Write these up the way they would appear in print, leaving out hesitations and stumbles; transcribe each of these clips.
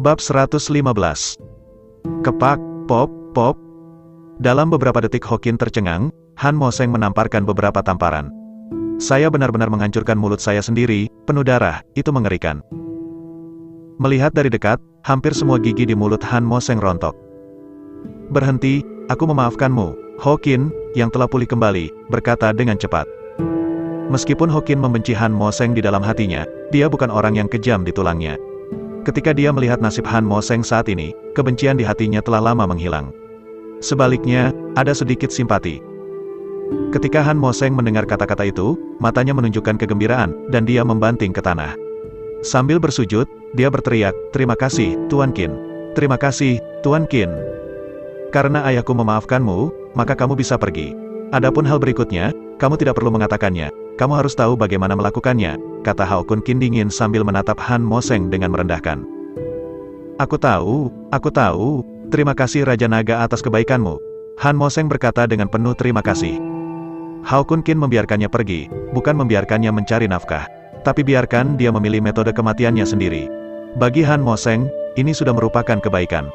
Bab 115. Kepak, pop, pop. Dalam beberapa detik Hokin tercengang, Han Mo Seng menamparkan beberapa tamparan. Saya benar-benar menghancurkan mulut saya sendiri, penuh darah, itu mengerikan. Melihat dari dekat, hampir semua gigi di mulut Han Mo Seng rontok. Berhenti, aku memaafkanmu, Hokin, yang telah pulih kembali, berkata dengan cepat. Meskipun Hokin membenci Han Mo Seng di dalam hatinya, dia bukan orang yang kejam di tulangnya. Ketika dia melihat nasib Han Mo Seng saat ini, kebencian di hatinya telah lama menghilang. Sebaliknya, ada sedikit simpati. Ketika Han Mo Seng mendengar kata-kata itu, matanya menunjukkan kegembiraan, dan dia membanting ke tanah. Sambil bersujud, dia berteriak, "Terima kasih, Tuan Qin. Terima kasih, Tuan Qin. Karena ayahku memaafkanmu, maka kamu bisa pergi. Adapun hal berikutnya, kamu tidak perlu mengatakannya. Kamu harus tahu bagaimana melakukannya," kata Hao Kun Qin dingin sambil menatap Han Mo Seng dengan merendahkan. Aku tahu, terima kasih Raja Naga atas kebaikanmu. Han Mo Seng berkata dengan penuh terima kasih. Hao Kun Qin membiarkannya pergi, bukan membiarkannya mencari nafkah. Tapi biarkan dia memilih metode kematiannya sendiri. Bagi Han Mo Seng, ini sudah merupakan kebaikan.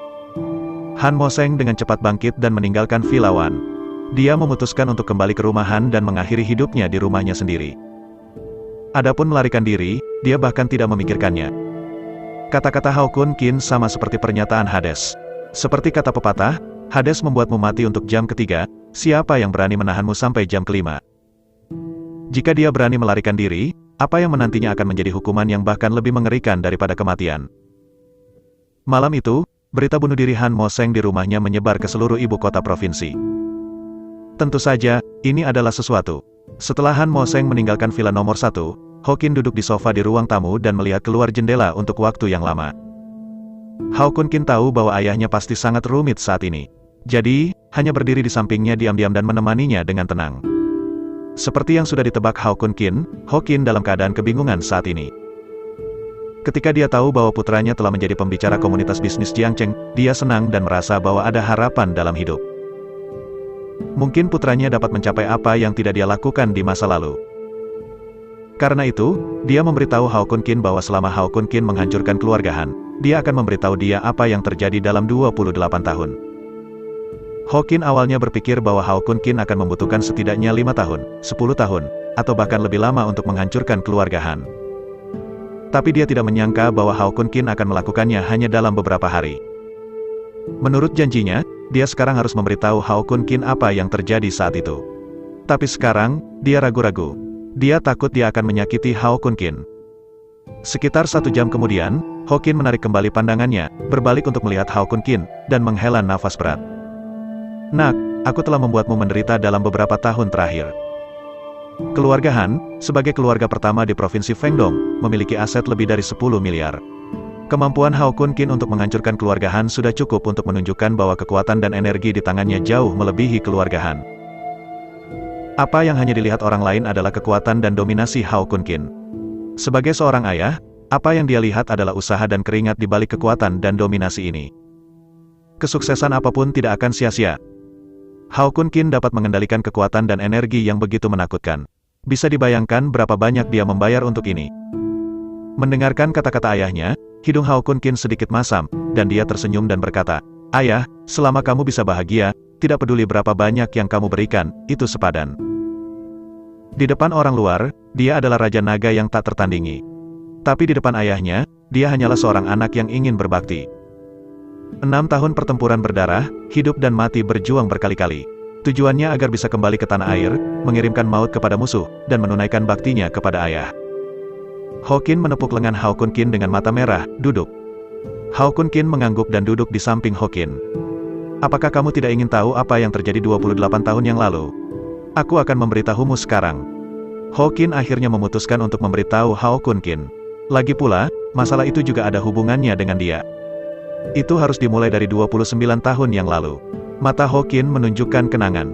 Han Mo Seng dengan cepat bangkit dan meninggalkan Villa Wan. Dia memutuskan untuk kembali ke rumah Han dan mengakhiri hidupnya di rumahnya sendiri. Adapun melarikan diri, dia bahkan tidak memikirkannya. Kata-kata Hao Kun Qin sama seperti pernyataan Hades. Seperti kata pepatah, Hades membuatmu mati untuk jam ketiga, siapa yang berani menahanmu sampai jam kelima? Jika dia berani melarikan diri, apa yang menantinya akan menjadi hukuman yang bahkan lebih mengerikan daripada kematian. Malam itu, berita bunuh diri Han Mo Seng di rumahnya menyebar ke seluruh ibu kota provinsi. Tentu saja, ini adalah sesuatu. Setelah Han Mo Seng meninggalkan villa nomor 1, Hokin duduk di sofa di ruang tamu dan melihat keluar jendela untuk waktu yang lama. Hao Kun Qin tahu bahwa ayahnya pasti sangat rumit saat ini. Jadi, hanya berdiri di sampingnya diam-diam dan menemaninya dengan tenang. Seperti yang sudah ditebak Hao Kun Qin, Hokin dalam keadaan kebingungan saat ini. Ketika dia tahu bahwa putranya telah menjadi pembicara komunitas bisnis Jiangcheng, dia senang dan merasa bahwa ada harapan dalam hidup. Mungkin putranya dapat mencapai apa yang tidak dia lakukan di masa lalu. Karena itu, dia memberitahu Hao Kun Qin bahwa selama Hao Kun Qin menghancurkan keluarga Han, dia akan memberitahu dia apa yang terjadi dalam 28 tahun. Hokin awalnya berpikir bahwa Hao Kun Qin akan membutuhkan setidaknya 5 tahun, 10 tahun, atau bahkan lebih lama untuk menghancurkan keluarga Han. Tapi dia tidak menyangka bahwa Hao Kun Qin akan melakukannya hanya dalam beberapa hari. Menurut janjinya, dia sekarang harus memberitahu Hao Kun Qin apa yang terjadi saat itu. Tapi sekarang, dia ragu-ragu. Dia takut dia akan menyakiti Hao Kun Qin. Sekitar 1 jam kemudian, Hokin menarik kembali pandangannya, berbalik untuk melihat Hao Kun Qin, dan menghela nafas berat. "Nak, aku telah membuatmu menderita dalam beberapa tahun terakhir." Keluarga Han, sebagai keluarga pertama di Provinsi Fengdong, memiliki aset lebih dari 10 miliar. Kemampuan Hao Kun Qin untuk menghancurkan keluarga Han sudah cukup untuk menunjukkan bahwa kekuatan dan energi di tangannya jauh melebihi keluarga Han. Apa yang hanya dilihat orang lain adalah kekuatan dan dominasi Hao Kun Qin. Sebagai seorang ayah, apa yang dia lihat adalah usaha dan keringat di balik kekuatan dan dominasi ini. Kesuksesan apapun tidak akan sia-sia. Hao Kun Qin dapat mengendalikan kekuatan dan energi yang begitu menakutkan. Bisa dibayangkan berapa banyak dia membayar untuk ini. Mendengarkan kata-kata ayahnya, hidung Hao Kun Qin sedikit masam, dan dia tersenyum dan berkata, "Ayah, selama kamu bisa bahagia, tidak peduli berapa banyak yang kamu berikan, itu sepadan." Di depan orang luar, dia adalah Raja Naga yang tak tertandingi. Tapi di depan ayahnya, dia hanyalah seorang anak yang ingin berbakti. 6 tahun pertempuran berdarah, hidup dan mati berjuang berkali-kali. Tujuannya agar bisa kembali ke tanah air, mengirimkan maut kepada musuh, dan menunaikan baktinya kepada ayah. Hokin menepuk lengan Hao Kun Qin dengan mata merah, "Duduk." Hao Kun Qin mengangguk dan duduk di samping Hokin. "Apakah kamu tidak ingin tahu apa yang terjadi 28 tahun yang lalu? Aku akan memberitahumu sekarang." Hokin akhirnya memutuskan untuk memberitahu Hao Kun Qin. Lagi pula, masalah itu juga ada hubungannya dengan dia. Itu harus dimulai dari 29 tahun yang lalu. Mata Hokin menunjukkan kenangan.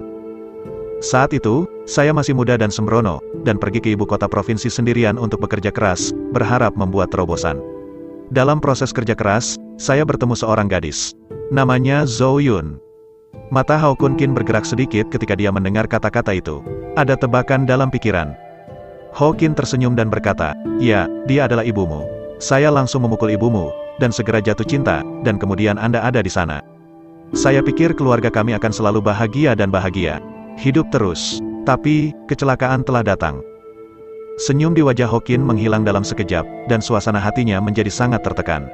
"Saat itu, saya masih muda dan sembrono, dan pergi ke ibu kota provinsi sendirian untuk bekerja keras, berharap membuat terobosan. Dalam proses kerja keras, saya bertemu seorang gadis. Namanya Zhou Yun." Mata Hao Kun Qin bergerak sedikit ketika dia mendengar kata-kata itu. Ada tebakan dalam pikiran. Hokin tersenyum dan berkata, "Ya, dia adalah ibumu. Saya langsung memukul ibumu, dan segera jatuh cinta, dan kemudian Anda ada di sana. Saya pikir keluarga kami akan selalu bahagia dan bahagia. Hidup terus. Tapi, kecelakaan telah datang. Senyum di wajah Hokin menghilang dalam sekejap, dan suasana hatinya menjadi sangat tertekan.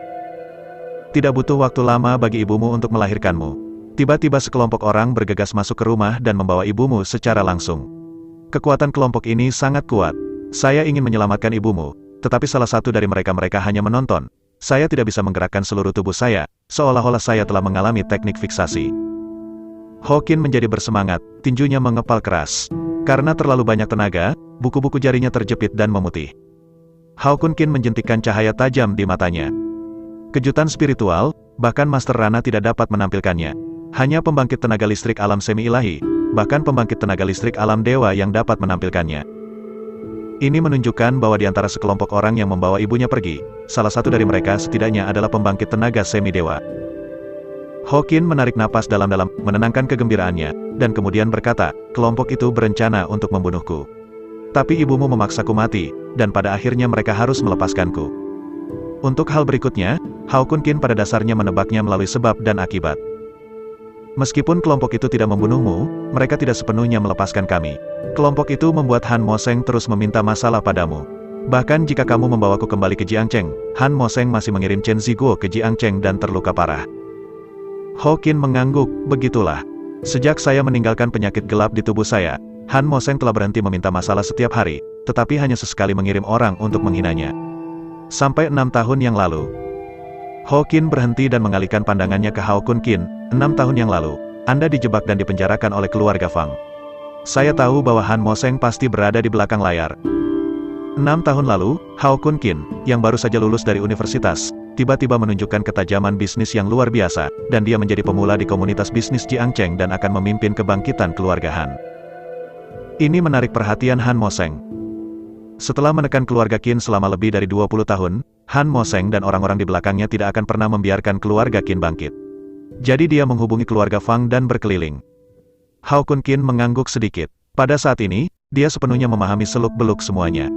Tidak butuh waktu lama bagi ibumu untuk melahirkanmu. Tiba-tiba sekelompok orang bergegas masuk ke rumah dan membawa ibumu secara langsung. Kekuatan kelompok ini sangat kuat. Saya ingin menyelamatkan ibumu, tetapi salah satu dari mereka hanya menonton. Saya tidak bisa menggerakkan seluruh tubuh saya, seolah-olah saya telah mengalami teknik fiksasi. Hokin menjadi bersemangat, tinjunya mengepal keras. Karena terlalu banyak tenaga, buku-buku jarinya terjepit dan memutih. Hao Kun Kin menjentikkan cahaya tajam di matanya. Kejutan spiritual, bahkan Master Rana tidak dapat menampilkannya. Hanya pembangkit tenaga listrik alam semi-ilahi, bahkan pembangkit tenaga listrik alam dewa yang dapat menampilkannya. Ini menunjukkan bahwa di antara sekelompok orang yang membawa ibunya pergi, salah satu dari mereka setidaknya adalah pembangkit tenaga semi-dewa. Hokin menarik napas dalam-dalam, menenangkan kegembiraannya, dan kemudian berkata, kelompok itu berencana untuk membunuhku. Tapi ibumu memaksaku mati, dan pada akhirnya mereka harus melepaskanku. Untuk hal berikutnya, Hao Kun Kin pada dasarnya menebaknya melalui sebab dan akibat. Meskipun kelompok itu tidak membunuhmu, mereka tidak sepenuhnya melepaskan kami. Kelompok itu membuat Han Mo Seng terus meminta masalah padamu. Bahkan jika kamu membawaku kembali ke Jiangcheng, Han Mo Seng masih mengirim Chen Ziguo ke Jiangcheng dan terluka parah. Hokin mengangguk, begitulah. Sejak saya meninggalkan penyakit gelap di tubuh saya, Han Mo Seng telah berhenti meminta masalah setiap hari, tetapi hanya sesekali mengirim orang untuk menghinanya. Sampai 6 tahun yang lalu. Hokin berhenti dan mengalihkan pandangannya ke Hao Kun Kin. 6 tahun yang lalu, Anda dijebak dan dipenjarakan oleh keluarga Fang. Saya tahu bahwa Han Mo Seng pasti berada di belakang layar. 6 tahun lalu, Hao Kun Kin, yang baru saja lulus dari universitas, tiba-tiba menunjukkan ketajaman bisnis yang luar biasa, dan dia menjadi pemula di komunitas bisnis Jiangcheng dan akan memimpin kebangkitan keluarga Han. Ini menarik perhatian Han Mo Seng. Setelah menekan keluarga Qin selama lebih dari 20 tahun, Han Mo Seng dan orang-orang di belakangnya tidak akan pernah membiarkan keluarga Qin bangkit. Jadi dia menghubungi keluarga Fang dan berkeliling. Hao Kun Kin mengangguk sedikit. Pada saat ini, dia sepenuhnya memahami seluk-beluk semuanya.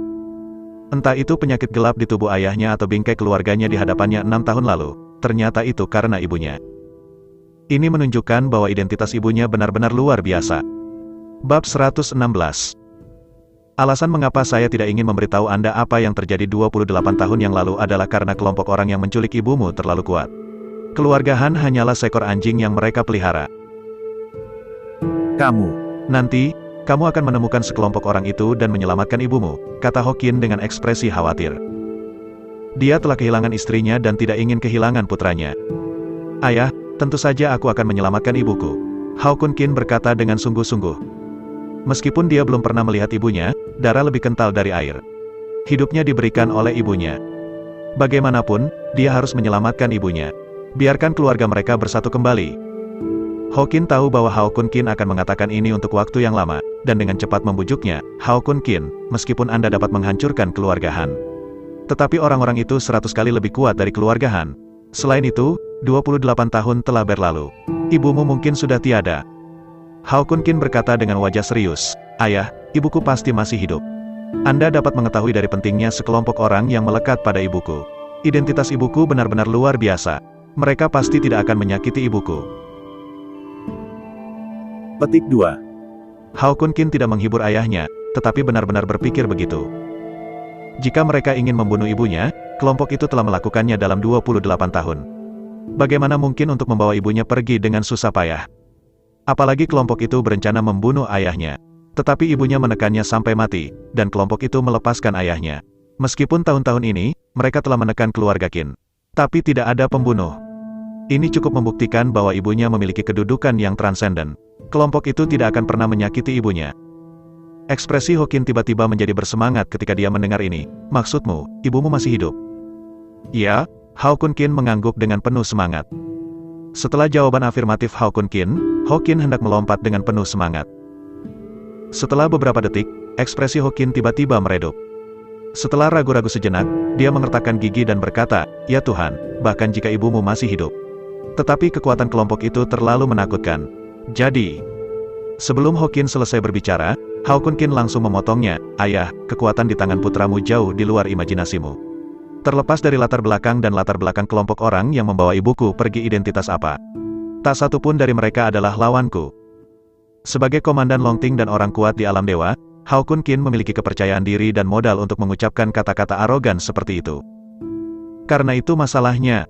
Entah itu penyakit gelap di tubuh ayahnya atau bingkai keluarganya di hadapannya 6 tahun lalu, ternyata itu karena ibunya. Ini menunjukkan bahwa identitas ibunya benar-benar luar biasa. Bab 116. Alasan mengapa saya tidak ingin memberitahu Anda apa yang terjadi 28 tahun yang lalu adalah karena kelompok orang yang menculik ibumu terlalu kuat. Keluarga Han hanyalah seekor anjing yang mereka pelihara. Nanti, kamu akan menemukan sekelompok orang itu dan menyelamatkan ibumu, kata Hokin dengan ekspresi khawatir. Dia telah kehilangan istrinya dan tidak ingin kehilangan putranya. Ayah, tentu saja aku akan menyelamatkan ibuku. Hao Kun Kin berkata dengan sungguh-sungguh. Meskipun dia belum pernah melihat ibunya, darah lebih kental dari air. Hidupnya diberikan oleh ibunya. Bagaimanapun, dia harus menyelamatkan ibunya. Biarkan keluarga mereka bersatu kembali. Hokin tahu bahwa Hao Kun Kin akan mengatakan ini untuk waktu yang lama, dan dengan cepat membujuknya, Hao Kun Kin, meskipun Anda dapat menghancurkan keluarga Han. Tetapi orang-orang itu 100 kali lebih kuat dari keluarga Han. Selain itu, 28 tahun telah berlalu. Ibumu mungkin sudah tiada. Hao Kun Kin berkata dengan wajah serius, Ayah, ibuku pasti masih hidup. Anda dapat mengetahui dari pentingnya sekelompok orang yang melekat pada ibuku. Identitas ibuku benar-benar luar biasa. Mereka pasti tidak akan menyakiti ibuku. Petik 2. Hao Kun Kin tidak menghibur ayahnya, tetapi benar-benar berpikir begitu. Jika mereka ingin membunuh ibunya, kelompok itu telah melakukannya dalam 28 tahun. Bagaimana mungkin untuk membawa ibunya pergi dengan susah payah? Apalagi kelompok itu berencana membunuh ayahnya. Tetapi ibunya menekannya sampai mati, dan kelompok itu melepaskan ayahnya. Meskipun tahun-tahun ini, mereka telah menekan keluarga Qin. Tapi tidak ada pembunuh. Ini cukup membuktikan bahwa ibunya memiliki kedudukan yang transenden. Kelompok itu tidak akan pernah menyakiti ibunya. Ekspresi Hokin tiba-tiba menjadi bersemangat ketika dia mendengar ini. Maksudmu, ibumu masih hidup? Ya, Hao Kun Kin mengangguk dengan penuh semangat. Setelah jawaban afirmatif Hao Kun Kin, Hokin hendak melompat dengan penuh semangat. Setelah beberapa detik, ekspresi Hokin tiba-tiba meredup. Setelah ragu-ragu sejenak, dia mengertakkan gigi dan berkata, Ya Tuhan, bahkan jika ibumu masih hidup. Tetapi kekuatan kelompok itu terlalu menakutkan. Jadi, sebelum Hokin selesai berbicara, Hao Kun Kin langsung memotongnya, Ayah, kekuatan di tangan putramu jauh di luar imajinasimu. Terlepas dari latar belakang dan latar belakang kelompok orang yang membawa ibuku pergi identitas apa, tak satu pun dari mereka adalah lawanku. Sebagai komandan Longting dan orang kuat di alam dewa, Hao Kun Qin memiliki kepercayaan diri dan modal untuk mengucapkan kata-kata arogan seperti itu. Karena itu masalahnya.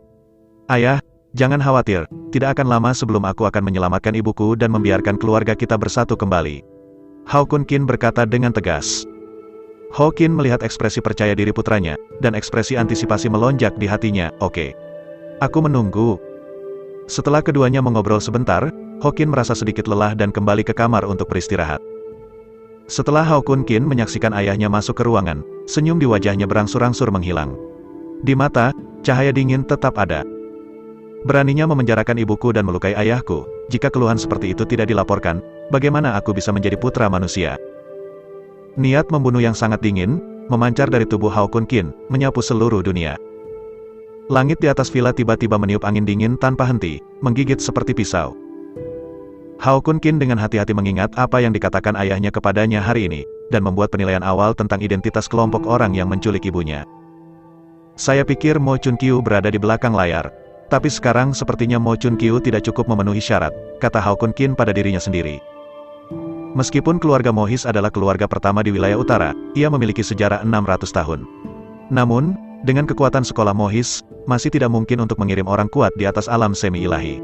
Ayah, jangan khawatir, tidak akan lama sebelum aku akan menyelamatkan ibuku dan membiarkan keluarga kita bersatu kembali. Hao Kun Qin berkata dengan tegas. Hao Qin melihat ekspresi percaya diri putranya, dan ekspresi antisipasi melonjak di hatinya. Oke. Aku menunggu. Setelah keduanya mengobrol sebentar, Hao Qin merasa sedikit lelah dan kembali ke kamar untuk beristirahat. Setelah Hao Kun Qin menyaksikan ayahnya masuk ke ruangan, senyum di wajahnya berangsur-angsur menghilang. Di mata, cahaya dingin tetap ada. Beraninya memenjarakan ibuku dan melukai ayahku, jika keluhan seperti itu tidak dilaporkan, bagaimana aku bisa menjadi putra manusia? Niat membunuh yang sangat dingin, memancar dari tubuh Hao Kun Qin, menyapu seluruh dunia. Langit di atas villa tiba-tiba meniup angin dingin tanpa henti, menggigit seperti pisau. Hao Kun Qin dengan hati-hati mengingat apa yang dikatakan ayahnya kepadanya hari ini, dan membuat penilaian awal tentang identitas kelompok orang yang menculik ibunya. Saya pikir Mo Chun Qiu berada di belakang layar. Tapi sekarang sepertinya Mo Chun Qiu tidak cukup memenuhi syarat, kata Hao Kun Qin pada dirinya sendiri. Meskipun keluarga Mohis adalah keluarga pertama di wilayah utara, ia memiliki sejarah 600 tahun. Namun, dengan kekuatan sekolah Mohis, masih tidak mungkin untuk mengirim orang kuat di atas alam semi-ilahi.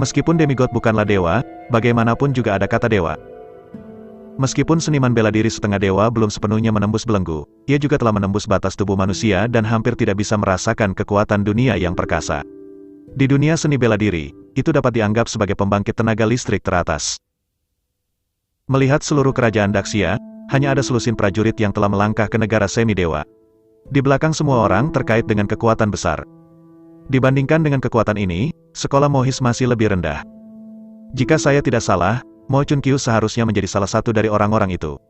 Meskipun demigod bukanlah dewa, bagaimanapun juga ada kata dewa. Meskipun seniman bela diri setengah dewa belum sepenuhnya menembus belenggu, ia juga telah menembus batas tubuh manusia dan hampir tidak bisa merasakan kekuatan dunia yang perkasa. Di dunia seni bela diri, itu dapat dianggap sebagai pembangkit tenaga listrik teratas. Melihat seluruh kerajaan Daxia, hanya ada selusin prajurit yang telah melangkah ke negara semi-dewa. Di belakang semua orang terkait dengan kekuatan besar. Dibandingkan dengan kekuatan ini, sekolah Mohis masih lebih rendah. Jika saya tidak salah, Mo Chun Qiu seharusnya menjadi salah satu dari orang-orang itu.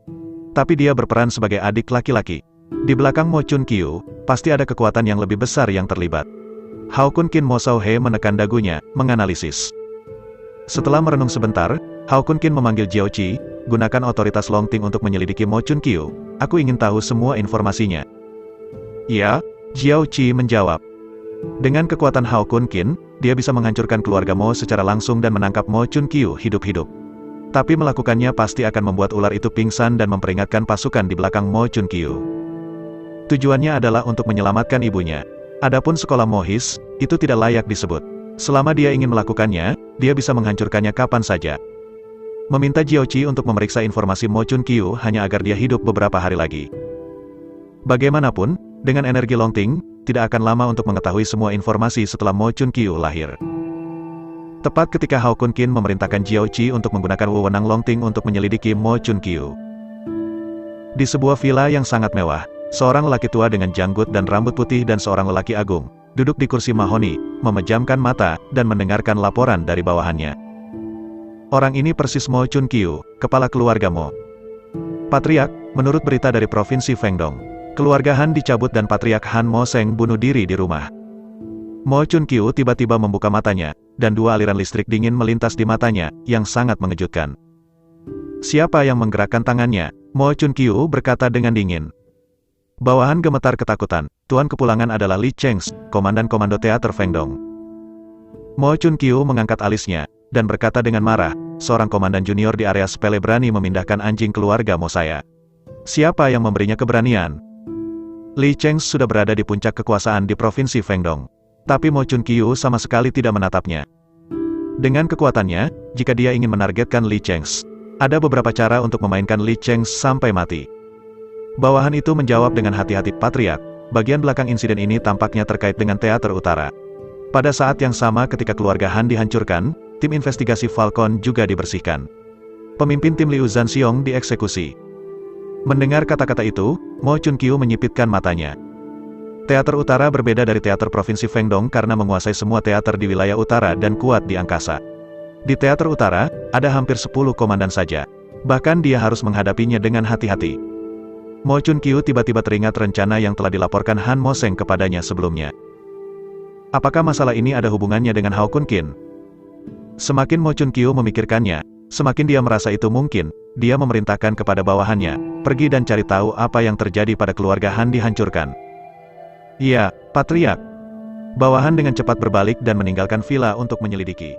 Tapi dia berperan sebagai adik laki-laki. Di belakang Mo Chun Qiu, pasti ada kekuatan yang lebih besar yang terlibat. Hao Kun Qin Mo Sao He menekan dagunya, menganalisis. Setelah merenung sebentar, Hao Kun Qin memanggil Jiao Qi, gunakan otoritas Longting untuk menyelidiki Mo Chun Qiu. Aku ingin tahu semua informasinya. Ya, Jiao Qi menjawab. Dengan kekuatan Hao Kun Qin, dia bisa menghancurkan keluarga Mo secara langsung dan menangkap Mo Chun Qiu hidup-hidup. Tapi melakukannya pasti akan membuat ular itu pingsan dan memperingatkan pasukan di belakang Mo Chun Qiu. Tujuannya adalah untuk menyelamatkan ibunya. Adapun sekolah Mohis, itu tidak layak disebut. Selama dia ingin melakukannya, dia bisa menghancurkannya kapan saja. Meminta Jiao Qi untuk memeriksa informasi Mo Chun Qiu hanya agar dia hidup beberapa hari lagi. Bagaimanapun, dengan energi Longting, tidak akan lama untuk mengetahui semua informasi setelah Mo Chun Qiu lahir. Tepat ketika Hao Kun Qin memerintahkan Jiao Qi untuk menggunakan wewenang Longting untuk menyelidiki Mo Chun Qiu. Di sebuah villa yang sangat mewah, seorang lelaki tua dengan janggut dan rambut putih dan seorang lelaki agung, duduk di kursi mahoni, memejamkan mata, dan mendengarkan laporan dari bawahannya. Orang ini persis Mo Chun Qiu, kepala keluarga Mo. Patriark, menurut berita dari Provinsi Fengdong, keluarga Han dicabut dan Patriark Han Mo Seng bunuh diri di rumah. Mo Chun Qiu tiba-tiba membuka matanya, dan dua aliran listrik dingin melintas di matanya, yang sangat mengejutkan. Siapa yang menggerakkan tangannya? Mo Chun Qiu berkata dengan dingin. Bawahan gemetar ketakutan. Tuan kepulangan adalah Li Chengs, komandan komando teater Fengdong. Mo Chun Qiu mengangkat alisnya, dan berkata dengan marah, seorang komandan junior di area sepele berani memindahkan anjing keluarga Mo saya. Siapa yang memberinya keberanian? Li Chengs sudah berada di puncak kekuasaan di Provinsi Fengdong. Tapi Mo Chun Qiu sama sekali tidak menatapnya. Dengan kekuatannya, jika dia ingin menargetkan Li Chengs, ada beberapa cara untuk memainkan Li Chengs sampai mati. Bawahan itu menjawab dengan hati-hati. Patriark, bagian belakang insiden ini tampaknya terkait dengan teater utara. Pada saat yang sama ketika keluarga Han dihancurkan, tim investigasi Falcon juga dibersihkan. Pemimpin tim Liu Zhanxiong dieksekusi. Mendengar kata-kata itu, Mo Chun Qiu menyipitkan matanya. Teater utara berbeda dari teater Provinsi Fengdong karena menguasai semua teater di wilayah utara dan kuat di angkasa. Di teater utara, ada hampir 10 komandan saja. Bahkan dia harus menghadapinya dengan hati-hati. Mo Chun Qiu tiba-tiba teringat rencana yang telah dilaporkan Han Mo Seng kepadanya sebelumnya. Apakah masalah ini ada hubungannya dengan Hao Kun Qin? Semakin Mo Chun Qiu memikirkannya, semakin dia merasa itu mungkin. Dia memerintahkan kepada bawahannya, pergi dan cari tahu apa yang terjadi pada keluarga Han dihancurkan. Iya, Patriark. Bawahan dengan cepat berbalik dan meninggalkan villa untuk menyelidiki.